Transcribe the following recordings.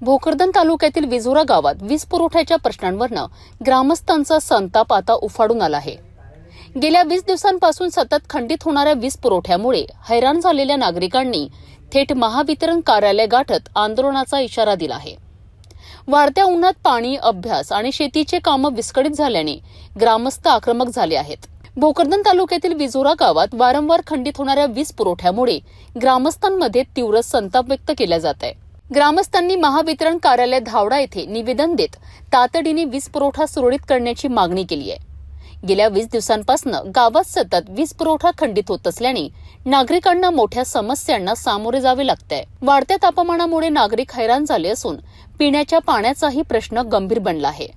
भोकरदन तालुक्यातील विझोरा गावात वीज पुरवठ्याच्या प्रश्नांवरनं ग्रामस्थांचा संताप आता उफाडून आला आहे। गेल्या 20 दिवसांपासून सतत खंडित होणाऱ्या वीज पुरवठ्यामुळे हैराण झालेल्या नागरिकांनी थेट महावितरण कार्यालय गाठत आंदोलनाचा इशारा दिला आहे। वाढत्या उन्हात पाणी, अभ्यास आणि शेतीचे कामं विस्कळीत झाल्याने ग्रामस्थ आक्रमक झाले आहेत। भोकरदन तालुक्यातील विझोरा गावात वारंवार खंडित होणाऱ्या वीज पुरवठ्यामुळे ग्रामस्थांमध्ये तीव्र संताप व्यक्त केला जात आहे। ग्रामस्थांनी महावितरण कार्यालय धावडा येथे निवेदन देत तातडीने वीज पुरवठा सुरळीत करण्याची मागणी केली आहे। गेल्या 20 दिवसांपासून गावात सतत वीज पुरवठा खंडित होत असल्याने नागरिकांना मोठ्या समस्यांना सामोरे जावे लागतंय। वाढत्या तापमानामुळे नागरिक हैराण झाले असून पिण्याच्या पाण्याचाही प्रश्न गंभीर बनला आहे।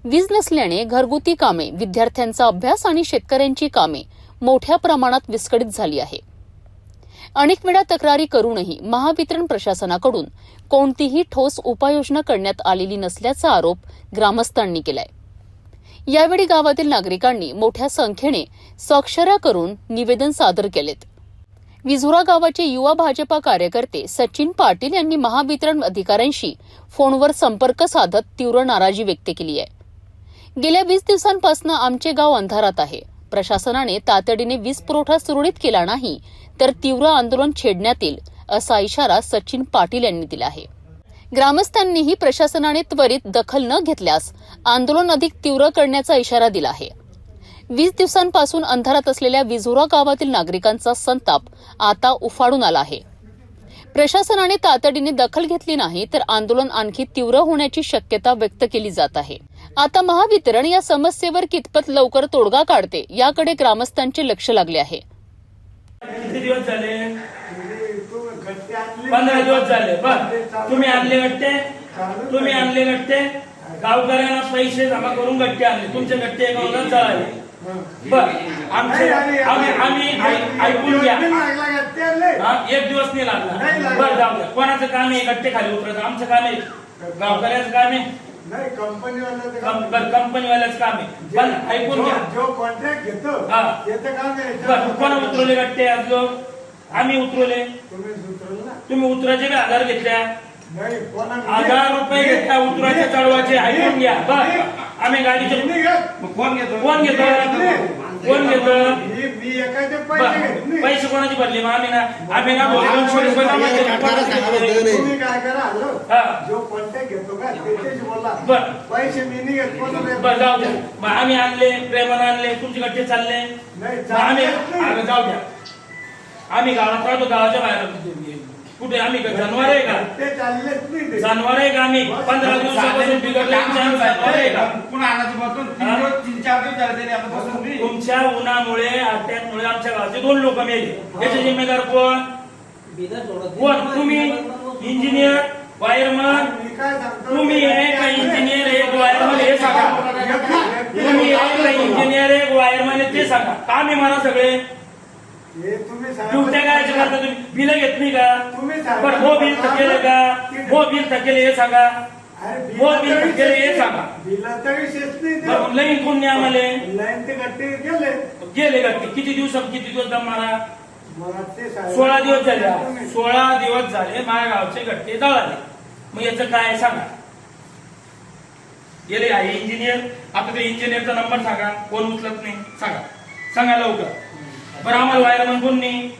वीज नसल्याने घरगुती कामे, विद्यार्थ्यांचा अभ्यास आणि शेतकऱ्यांची कामे मोठ्या प्रमाणात विस्कळीत झाली आहे। अनेक वेळा तक्रारी करूनही महावितरण प्रशासनाकडून कोणतीही ठोस उपाययोजना करण्यात आलेली नसल्याचा आरोप ग्रामस्थांनी केलाय। यावेळी गावातील नागरिकांनी मोठ्या संख्येने स्वाक्षऱ्या करून निवेदन सादर केलेत। विझोरा गावाचे युवा भाजपा कार्यकर्ते सचिन पाटील यांनी महावितरण अधिकाऱ्यांशी फोनवर संपर्क साधत तीव्र नाराजी व्यक्त केली आहे। गेल्या 20 दिवसांपासून आमचे गाव अंधारात आहे। प्रशासनाने तातडीने वीज पुरवठा सुरळीत केला नाही तर तीव्र आंदोलन छेडण्यात येईल असा इशारा सचिन पाटील यांनी दिला आहे। ग्रामस्थांनीही प्रशासनाने त्वरित दखल न घेतल्यास आंदोलन अधिक तीव्र करण्याचा इशारा दिला आहे। 20 दिवसांपासून अंधारात असलेल्या विझोरा गावातील नागरिकांचा संताप आता उफाडून आला आहे। प्रशासनाने तातडीने दखल घेतली नाही तर आंदोलन आणखी तीव्र होण्याची शक्यता व्यक्त केली जात आहे। आता महावितरण या समस्येवर कितपत लवकर तोडगा काढते याकडे ग्रामस्थांचे लक्ष लागले आहे। किती दिवस झाले? 15 दिवस झाले। तुम्ही आणले गट्टे गावकऱ्यांना पैसे जमा करून गट्टे आणले, तुमचे गट्टे अकाउंटात जळाले। आमचे आम्ही ऐकून घ्या, 1 दिवस नाही लागला। बरं जाऊ द्या, कोणाचं काम आहे गट्टे खाली उतरायचं? आमचं काम आहे, गावकऱ्याचं काम आहे, कंपनीवाल्याच काम आहे। पण ऐकून घ्या, जो कॉन्ट्रॅक्ट घेतो त्याचं काम आहे। कोणा उतरवले गट्टे? आज लोक आम्ही उतरवले, तुम्ही उतरायचे का 1000 घेतल्या? 1000 रुपये घेतल्या उतरायचे चढवायचे। ऐकून घ्या, आम्ही गाडीचे कोण घेतो? पैसे कोणाची भरले? मग आम्ही ना 200 रुपये तुम्ही काय करा, जो कॉन्ट्रॅक्ट घेतो का त्याच्याशी बोला, पैसे मी नाही घेत। बरं जाऊ द्या, मग आम्ही आणले, प्रेमाने आणले, तुमचे गट्टे चालले। आम्ही जाऊ द्या, आम्ही गावात राहतो, गावाच्या बाहेर कुठे? आम्ही जनावर आहे का? ते चाललेच नाही, जनावर आहे का? आम्ही 15 दिवसापासून बिघडले जनावर आहे का? तुमच्या उन्हामुळे, अटॅकमुळे आमच्या गावाचे 2 लोक मेले, याचे जिम्मेदार कोण? तुम्ही इंजिनियर, वायरमन? तुम्ही आहे का इंजिनियर, एक वायरमन? हे सांगा। तुम्ही आहे का इंजिनियर, एक वायरमन? ते सांगा। काम आहे मला सगळे ड्युट्या करायचे करता तुम्ही, बिल घेत नाही का? बरं, हो बिल थकेले का? हो बिल थकेले हे सांगा, हो बिल थकेले हे सांगा। लाईन कोण नाही आम्हाला? गेले गट्टे किती दिवस दम मारा? 16 दिवस झाले। 16 दिवस झाले माझ्या गावचे गट्टे जळाले। मग याचं काय सांगा? गेले आहे इंजिनियर, आता ते इंजिनियरचा नंबर सांगा, कोण उचलत नाही? सांगा लवकर। बरं, आम्हाला वायरमन कोण नाही?